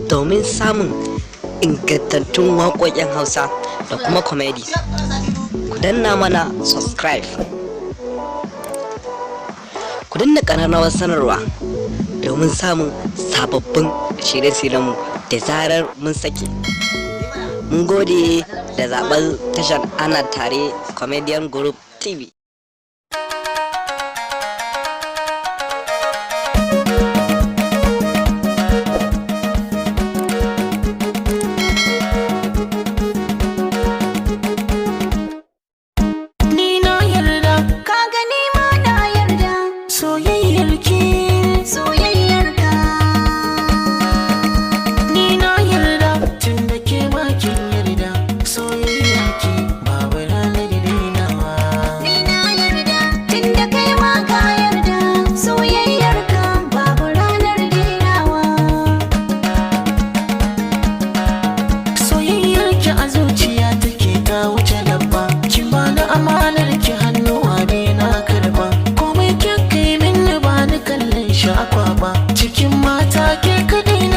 domin samun ingantattun waƙoƙin Hausa da kuma comedy. Ku danna mana subscribe, ku danna ƙararrawar sanarwa domin samun sababbin shirye-shiryenmu da zarar mun sake. Mun gode da zaɓar tashar Ana Tare Comedian Group TV. Cikin mata ke kaɗai